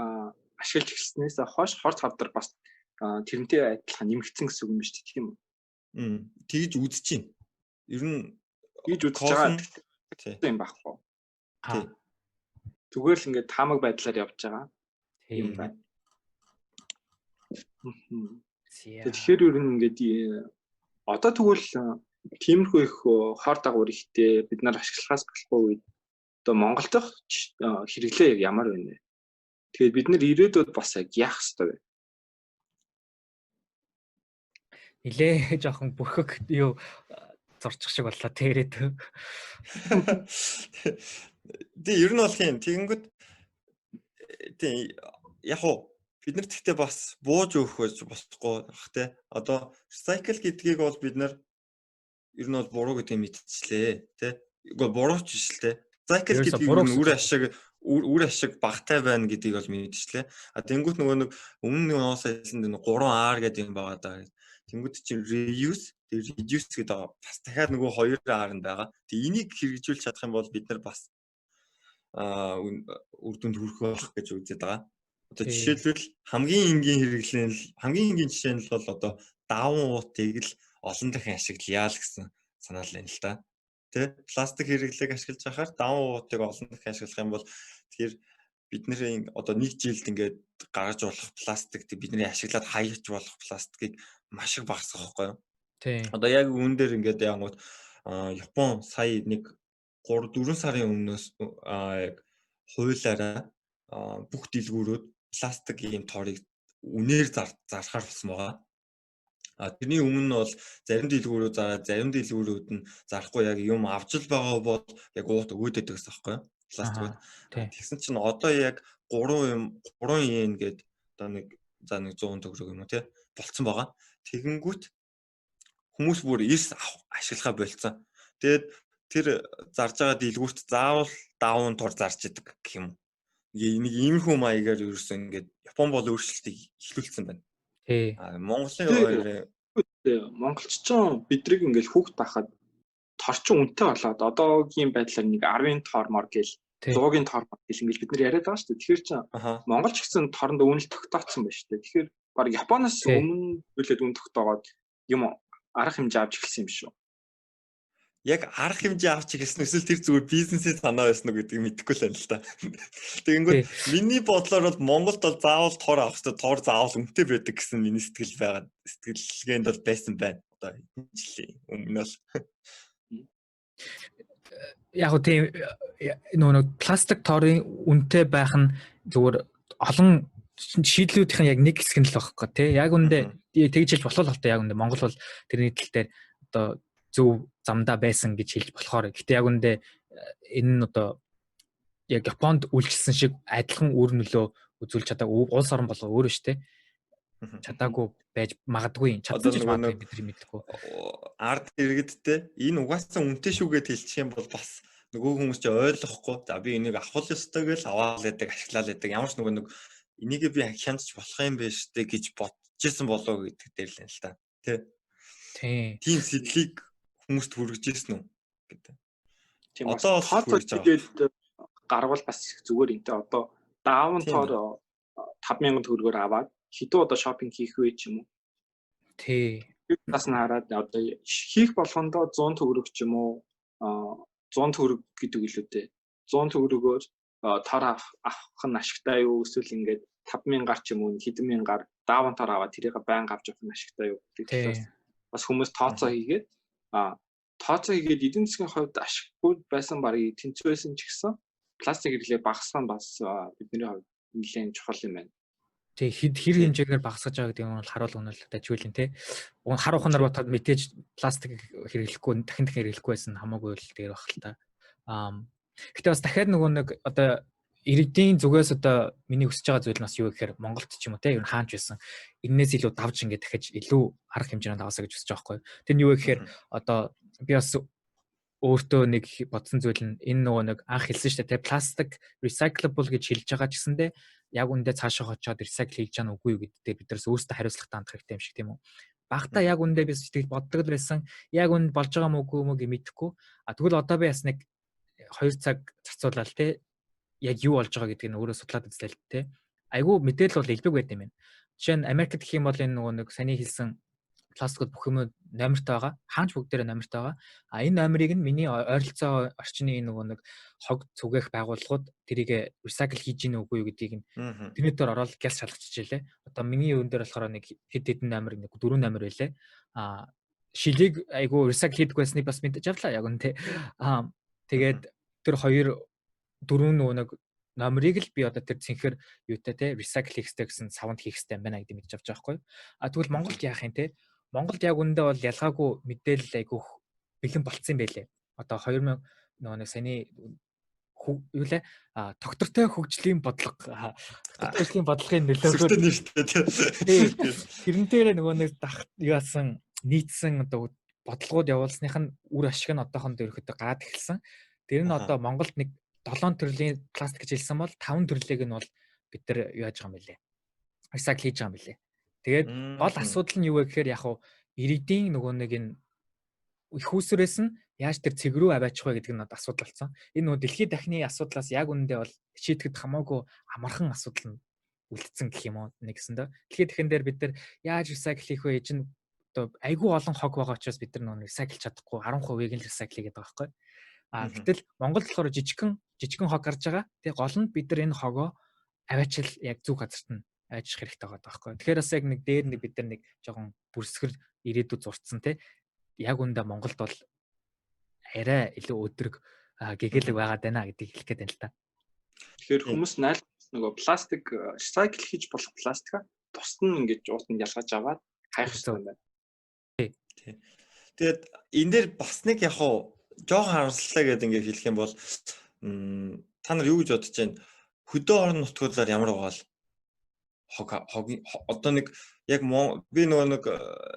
ашиглаж эхэлснээс хойш хорт хавдар бас тэрнтэй адилхан нэмэгдсэн гэсэн үг юм шүү дээ тийм үү? Тэгж үзэж чинь. Ер нь тэгж үзэж байгаа юм байхгүй. Тий. Зүгээр л ингээд таамаг байдлаар явж байгаа юм байна. Тэгэхээр ер нь ингээд одоо тэгвэл тиймэрхүү их хор дагавар ихтэй бид нар ашиглахаас болохгүй үед одоо Монголд хэрэглээ яг ямар байна вэ? Тэгээд бид нар ирээдүйд бас яг яах ёстой вэ? Нилээ жоохон бүрхэг юу зурчих шиг боллоо тэрээд. Тэг ер нь бол тийм тэгэнгүүт тийм яг уу бид нар тэгтээ бас бууж өгөх гэж болохгүй бах те. Одоо recycle гэдгийг бол бид нар ер нь бол буруу гэдгийг мэдчихлээ те. Үгүй буруу ч биш л те. Recycle гэдгийг үр ашиг багтай байна гэдгийг бол мэдчихлээ. Тэнгүүт нөгөө нэг өмнө нь уусаа хэлсэн нэг 3R гэдэг юм байгаа даа. Тэнгүүт чинь reuse, reduce гэдэг байгаа. Бас дахиад нөгөө 2R нь байгаа. Тэг энийг хэрэгжүүлж чадах юм бол бид нар бас үр дүнд хүрэх болох гэж үзээд байгаа. Одоо жишээлбэл хамгийн энгийн жишээ нь бол одоо даван уутыг л олон дахин ашиглая л гэсэн санаал байна л да. Тэ пластик хэрэглээг ашиглаж байхаар даван уутыг олон дахин ашиглах юм бол тэгэхээр бидний одоо нэг жилд ингээд гаргаж болох пластик бидний ашиглаад хаяж болох пластикийг маш их багасгах байхгүй юу? Тийм. Одоо яг үүн дээр ингээд яангууд Япон сая нэг 3-4 сарын өмнөөс яг хуулиараа бүх дэлгүүрүүд пластикийн торыг үнээр зархаар болсон байгаа. Тэрний өмнө нь бол зарим дэлгүүрүүд зараад зарим дэлгүүрүүд нь зарахгүй яг юм авч л байгаа бол яг уут өгөөдөг гэсэн байхгүй юу? Пластикууд. Тэгсэн чинь одоо яг 3 yen гээд одоо нэг 100 төгрөг юм уу тий болцсон байгаа. Тэгэнгүүт хүмүүс бүр эрс ашиглахаа болцсон. Тэгээд тэр зарж байгаа дэлгүүрт заавал даван тор зарж идэг гэх юм. Нэг иймэрхүү маягаар ерөөсөн ингээд Япон бол өөрчлөлтийг эхлүүлсэн байна. Тий. Монголччон бидрийг ингээд хүүхд байхад торчин үнэтэй болоод одоогийн байдлаар нэг 10-ын тормор гэл 100-гийн тормор гэл ингээд бид нар яриад байгаа шүү дээ. Тэгэхээр чи монголч гэсэн торонд үнэл тогтооцсон байна шүү дээ. Тэгэхээр баг Японоос өмнө үлээд үн тогтоогоод юм арга хэмжээ авч эхэлсэн юм шүү. Яг арга хэмжээ авч ирсэн эсвэл тэр зүгээр бизнесээ санаа байсан уу гэдгийг мэдэхгүй л байна л та. Тэгэнгүүт миний бодлоор бол Монголд бол заавал тор авах хэрэгтэй, тор заавал үнэтэй байдаг гэсэн миний сэтгэл байгаа. Сэтгэлгээнд бол байсан байна. Одоо жилийн өмнө л. Яг уу тийм нөгөө пластик торын үнэтэй байх нь зүгээр олон шийдлүүдийн яг нэг хэсэг нь л байхгүй тий. Яг үндэ тэгж хэлж болох л яг үндэ Монгол бол тэрний тал дээр одоо зөв замдаа байсан гэж хэлж болохоор. Гэтэ яг үндэ энэ нь одоо яг Японд үйлчилсэн шиг адилхан үр нөлөө үзүүлж чадаагүй улс орн болго өөрөө шүү дээ. Чадаагүй байж магадгүй. Чадсан ч магадгүй бидний мэдэхгүй. Ард иргэдтэй энэ угаасаа үнэтэй шүүгээд хэлчих юм бол бас нөгөө хүмүүс ч ойлгохгүй. За би энийг авах ёстой гэж аваад байдаг, ашиглаад байдаг. Ямар ч нөгөө энийг би хянаж болох юм байна шүү дээ гэж бодчихсон болоо гэдэг дээр л юм л та. Тэ. Тийм сэтлийг хүмүүст хүргэж ирсэн үү гэдэг. Тийм одоо тэгээд гарвал бас зүгээр юм те. Одоо даавн тоор 5000 төгрөгөөр аваад хэдэн удаа шопинг хийх вэ ч юм уу? Тий. Бас нараад одоо хийх болгондоо 100 төгрөг ч юм уу 100 төгрөг гэдэг илүү дээ. 100 төгрөгөөр тоор авах нь ашигтай юу эсвэл ингээд 5000-аар ч юм уу хэдэн мянгаар даавантаар аваад тэрийг байнга авч явах нь ашигтай юу гэдэг талаас бас хүмүүс тооцоо хийгээд эдийн засгийн хувьд ашиггүй байсан барыг тэнцвэсэн ч гэсэн пластик хэрэглээ багасгах нь бас бидний хувьд нэлээд чухал юм байна. Тэг хэр хэмжээгээр багасгаж байгаа гэдэг нь бол харуул үнэлэлтэй жишээлэн тий. Хар ухаанаар бодоход мэдээж пластик хэрэглэхгүй дахин хэрэглэхгүй байсан хамаагүй л дээр баг л та. Гэхдээ бас дахиад нөгөө нэг одоо иргэдийн зүгээс одоо миний хүсэж байгаа зүйл нь бас юу гэхээр Монголд ч юм уу тий ер нь хаанч байсан энээс илүү давж ингээд дахиж илүү арга хэмжээнд аваасаа гэж хүсэж байгаа байхгүй. Тэр нь юу гэхээр одоо би бас өөртөө нэг бодсон зүйл нь энэ нөгөө нэг анх хэлсэн шүү дээ тий пластик recyclable гэж хэлж байгаа ч гэсэндээ яг үндэ цаашаа очоод recycle хийж байгаа нь үгүй юу гэдэгт биднээс өөрсдөө хариуцлагатай хандах хэрэгтэй юм шиг тийм үү. Багтаа яг үндэ би сэтгэл боддог л байсан. Яг үнд болж байгаа мөгүй мөгийг мэдэхгүй. Тэгвэл одоо би бас нэг 2 цаг зарцуулаад тий яг юу болж байгаа гэдгийг өөрөө судлаад үзлээ л тий. Айгу мэдээлэл бол илбэг байт юм байна. Жишээ нь Америкт гэх юм бол энэ нөгөө нэг саний хэлсэн пластикууд бүх юм номертой байгаа. Хаанч бүгдээрээ номертой байгаа. Энэ номерыг нь миний ойролцоо орчны нөгөө нэг хог зүгээх байгууллагууд тэрийг recycle хийж гинэ үгүй юу гэдгийг интернетээр ороод гялс шалгачихжээ лээ. Одоо миний юун дээр болохоор нэг хэд хэдэн номер нэг 4 номер байлээ. Шилийг айгу recycle хийдэг байсныг бас мэдэж авлаа яг үнэ. Тэгээд тэр 4 нөгөө нэг номерыг л би одоо тэр цэнхэр юутай те recycle хийх хэрэгтэй гэсэн савнд хийх хэрэгтэй байна гэдэг мэдэж авч байгаа байхгүй. Тэгвэл Монголд яах юм те? Монголд яг үндэ бол ялгаагүй мэдээлэл айгүйх бэлэн болцсон юм байлээ. Одоо 2000 нөгөө нэг саяны юу лээ доктортой хөгжлийн бодлого докторийн бодлогын нөлөөгөөр тэрнээр нөгөө нэг яасан нийцсэн одоо бодлогууд явуулсных нь үр ашиг нь одоохон дөрөхөд гараад эхэлсэн. Тэр нь одоо Монголд нэг 7 төрлийн пластик гэж хэлсэн бол 5 төрлийг нь бол бид нар юу яаж байгаа юм бэлээ. Recycle хийж байгаа юм бэлээ. Тэгээд гол асуудал нь юу вэ гэхээр яг хуу иргэдийн нөгөө нэг энэ их усрээс нь яаж тэр цэг рүү аваачих вэ гэдэг нь асуудал болсон. Энэ нөгөө дэлхийн дахны асуудлаас яг үнэндээ бол шийдэхэд хамаагүй амархан асуудал нь үлдсэн гэх юм уу нэгсэндээ. Дэлхийн дахин дээр бид нар яаж recycle хийх вэ гэж нь одоо айгүй олон хог байгаа учраас бид нар нөгөө recycle чадахгүй 10%-ийг нь recycle хийгээд байгаа байхгүй. Гэтэл Монголд болохоор жижигхэн хог гарч байгаа. Тэгээ гол нь бид нар энэ хогоо аваачил яг зүг газарт нь аваачих хэрэгтэй байгаа байхгүй. Тэгэхээр бас яг нэг дээр нэг бид нар нэг жоохон бүрсгэр ирээдүйд зурцсан те. Яг үндэ Монголд бол арай илүү өдрөг гэгээлэг байгаад байна гэдгийг хэлэх гээд байна л та. Тэгэхээр хүмүүс нөгөө пластик recycle хийж болох пластика тусад нь ингэж уутанд ялгаж аваад хайх хэрэгтэй байна. Тий. Тэгээд энэ дээр бас нэг яг хуу жоохон харамслалаа гэдэг ингээд хэлэх юм бол та нар юу гэж бодож байна? Хөдөө орон нутгуудаар ямар байгаа л одоо нэг яг би нөгөө нэг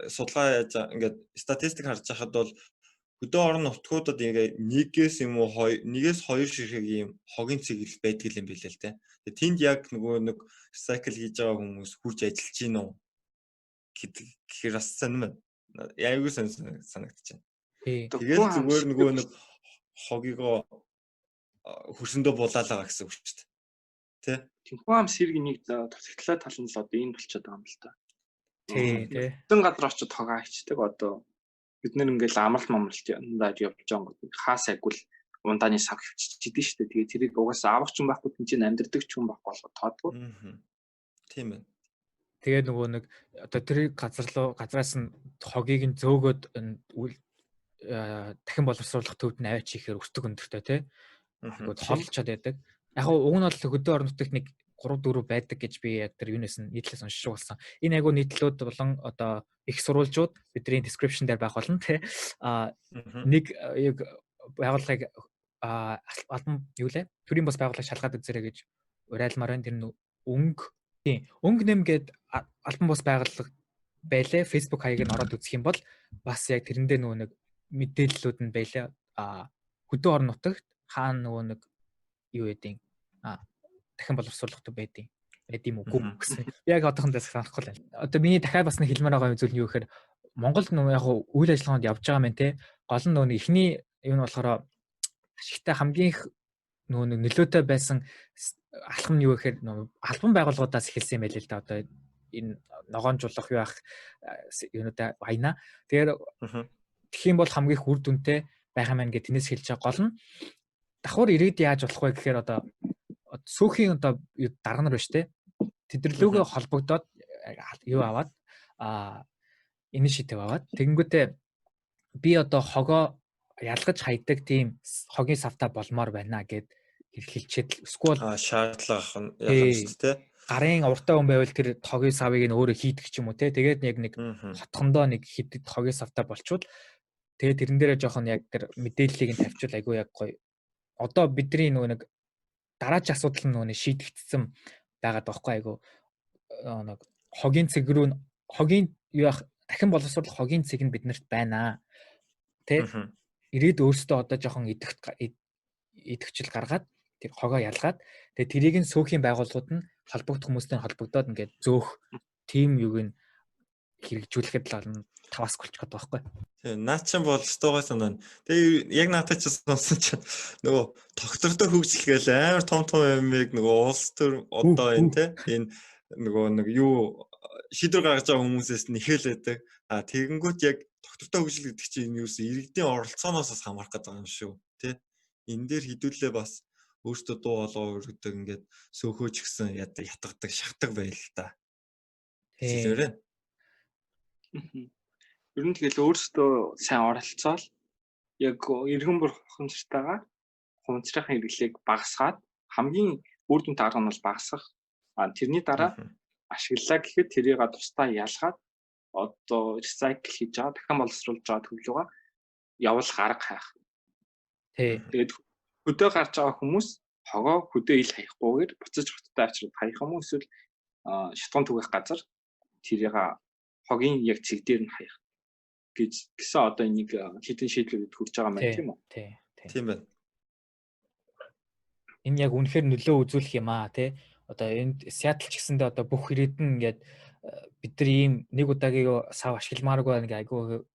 судалгаа яаж ингээд статистик харж байхад бол хөдөө орон нутгуудад ингээд нэгээс юм уу нэгээс 2 ширхэг ийм хогийн цэгэл байдаг юм билээ л те. Тэгээ тэнд яг нөгөө нэг recycle хийж байгаа хүмүүс хурж ажиллаж гин үү гэхээр бас сонирм. Яагүй санагдчихэв. Тэгээд зүгээр нөгөө нэг хогийгоо хөрсөндөө булаалаа гэсэн үг шүү дээ. Тэ? Тэнхүү ам сэргийг тасагтлаа тал нь л одоо энэ болчиход байгаа юм л та. Тий. Хэдэн газар очиж хогоо хийдэг одоо бид нэр ингээл амралт явж байгаа юм. Хаа сайгүй л ундааны сав хөвччихдээ шүү дээ. Тэгээд тэрийг угаасаа авах ч юм байхгүй чинь амьдрдаг ч юм байхгүй болоод тоодгүй. Тийм ээ. Тэгээд нөгөө нэг одоо тэр газраас нь хогийг нь зөөгөөд дахин боловсруулах төвд нь аваач ихээр өртөг өндөртэй тий. Тэгвэл холчод байдаг. Яг уг нь бол хөдөө орон нутагт нэг 3-4 байдаг гэж би яг тэр юунаас нь нийтлээс уншиж болсон. Энэ айгуу нийтлүүд болон одоо их сурвалжууд бидний description дээр байх болно тий. Нэг байгууллагыг албан юу лээ? Төрийн бас байгууллага шалгаад үзээрэй гэж урайлмаар байна. Тэр нь өнгө нэм гээд албан бус байгууллага байлаа. Facebook хаяг нь ороод үзэх юм бол бас яг тэрэндээ нөгөө нэг мэдээллүүд нь байлаа. Хөдөө орон нутагт хаана нөгөө нэг юу гэдэг дахин боловсруулах байдیں۔ Байд юм уу гэсэн. Яг одоохондоо санахгүй л байна. Одоо миний дахиад бас нэг хэлмээр байгаа зүйл нь юу гэхээр Монголд нөгөө яг үйл ажиллагаанд явж байгаа мэн те. Гол нь нөгөө эхний юу нь болохоор ашигтай хамгийн их нөгөө нөлөөтэй байсан алхам нь юу гэхээр албан байгууллагуудаас эхэлсэн юм байл л да. Одоо энэ ногоонжуулах юу ах юунуудаа байна. Тэгэхээр тэгэх юм бол хамгийн их үр дүнтэй байх юм байна гэж тэнэс хэлж байгаа. Гол нь давхар ирээд яаж болох вэ гэхээр одоо сүүхийн одоо дарга нар биш те. Тэдэрлүүгээ холбогдоод юу аваад initiative аваад тэгэнгүүтээ би одоо хогоо ялгаж хайдаг тийм хогийн савта болмоор байна гэд хэлчихэд эсвэл шаардлага яхах шүү дээ. Гарын уртаа хүн байвал тэр хогийн савыг нь өөрөө хийдэг ч юм уу те. Тэгээд яг нэг хотхондоо нэг хидэд хогийн савта болчвол тэгээд тэрэн дээрээ жоохон яг тэр мэдээллийг нь тавьчвал айгүй яг гоё. Одоо бидний нөгөө нэг дараач асуудал нь нөгөө шийдэгдсэн байгаад байхгүй айгүй нэг хогийн цэг рүү хогийн юу яах дахин боловсруулах хогийн цэг нь биднэрт байна. Тэ ирээд өөртөө одоо жоохон идэвхжил гаргаад тэр хогоо ялгаад тэгээ тэрийг нь сөөхийн байгууллагууд нь холбогдох хүмүүстэй холбогдоод ингээд зөөх тим юуг нь хэрэгжүүлэхэд л 5-аас болчиход байгаа байхгүй. Тийм наад чинь бол стогой санаа. Тэгээ яг наадад ч сонсон чинь нөгөө тогтвортой хөгжил гээл амар том юмыг нөгөө улс төр одоо энэ те энэ нөгөө нэг юу шийдвэр гаргаж байгаа хүмүүсээс нь ихэлээдэг. Тэгэнгүүт яг тогтвортой хөгжил гэдэг чинь энэ юусэн иргэдийн оролцооноос хамаарах гэдэг юм шүү. Тэ энэ дээр хідүүлээ бас өөртөө дуу хоолой өргөдөг ингээд сөөхөөч гисэн ятгадаг шахдаг байл л да. Хэлээрээ. Ер нь тэгэл өөртөө сайн оролцоол яг иргэн бүр хохомжтойгоо хумцрахын хэрэглээг багасгаад хамгийн үр дүнтэй арга нь бол багасгах. Тэрний дараа ашиглалаа гэхэд тэрийг тусдаа ялгаад одоо recycle хийж байгаа дахин боловсруулж байгаа төвлөгөө явуулах арга хайх. Тэгээд хөдөө гарч байгаа хүмүүс хогоо хөдөө ил хаяхгүйгээр буцаж хоттой авчирд хаях юм уу эсвэл шатгон түгэх газар тэрийг хогийн яг цэг дээр нь хаях гэсэн одоо энийг хитэн шийдлүүд хүрч байгаа мэн тийм үү? Тийм байна. Энэ яг үнэхээр нөлөө үзүүлэх юм аа тий. Одоо энд Сиэтл ч гэсэндээ одоо бүх ирээд нь ингээд бид нар ийм нэг удаагийн сав ашигламааргүй нэг айгүй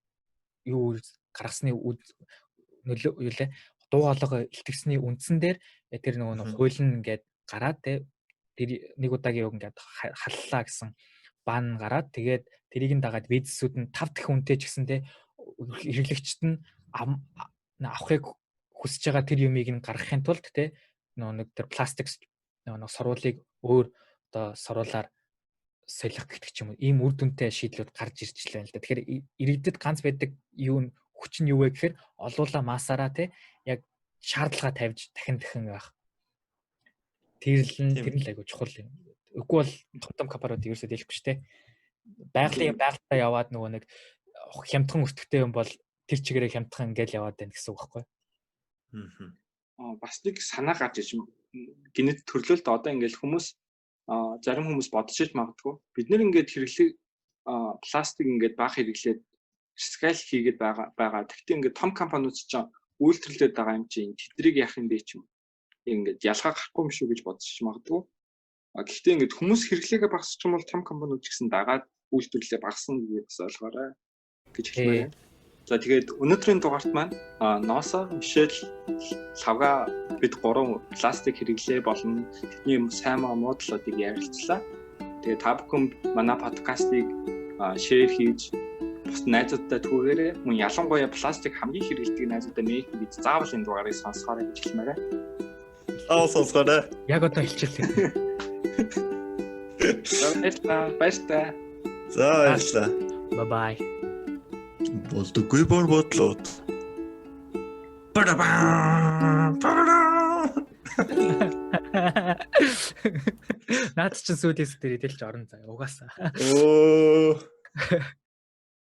юу гаргасны нөлөө юу лээ дуу хоолойгоо илтгэсний үндсэн дээр тэр нөгөө хууль нь ингээд гараад тэр нэг удаагийн үг ингээд халлаа гэсэн бан гараад тэгээд тэрийг нь дагаад визсүүд нь 5 дахин үнэтэй ч гэсэндээ хэрэглэгчд нь авахыг хүсэж байгаа тэр юмыг нь гаргахын тулд те нэг тэр пластик нэг сорвуулыг өөр одоо сорвуулаар солих гэдэг ч юм уу ийм үр дүнтэй шийдлүүд гарч ирж байна л да. Тэгэхээр иргэдэд ганц байдаг юу хүч нь юу вэ гэхээр олуула масаараа те яг шаардлага тавьж дахин байх. Тэр л айгуу чухал юм. Үгүй бол том компаниуд ерөөсөө дэлгэхгүй шүү дээ. Байгальтаа яваад нөгөө нэг хямдхан өртөгтэй юм бол тэр чигээрээ хямдхан ингээл яваад байна гэсэн үг байхгүй. Бас нэг санаа гарч иж гинэт төрлөөлт одоо ингээл хүмүүс зарим хүмүүс бодож иж магадгүй. Бид нэр ингээд хэрэглээ пластик ингээд бага хэрэглээд recycle хийгээд байгаа. Тэгтээ ингээд том компаниуд ч үйлдвэрлээд байгаа юм чинь тэдрийг яах юм бэ ч юм. Ингээд ялгаа гарахгүй юм шүү гэж бодож магадгүй. Гэхдээ ингээд хүмүүс хэрэглээгээ багасч юм бол том компаниуд ч гэсэн дагаад үйлдвэрлэлээ багасна гэж бас ойлгоорой гэж хэлмээр. За тэгээд өнөөдрийн дугаарт маань ноосо Мишель Лавга бид 3 пластик хэрэглээ болон тэдний сайн муудлуудыг ярилцлаа. Тэгээд та бүхэн манай подкастыг шеэр хийж бус найзуудтай түгээгээрэй. Мөн ялангуяа пластик хамгийн хэрэглэдэг найзуудтай нээх гэж заавал энэ дугаарыг сонсгоорой гэж хэлмээрээ. Сонсгоорой. Яг одоо хэлчихлээ. Баярлалаа. За баярлалаа. Bye bye. Болдоггүй бор бодлоод. Наад чинь сүйдээс дээр идэлж орон заа угаасаа. Оо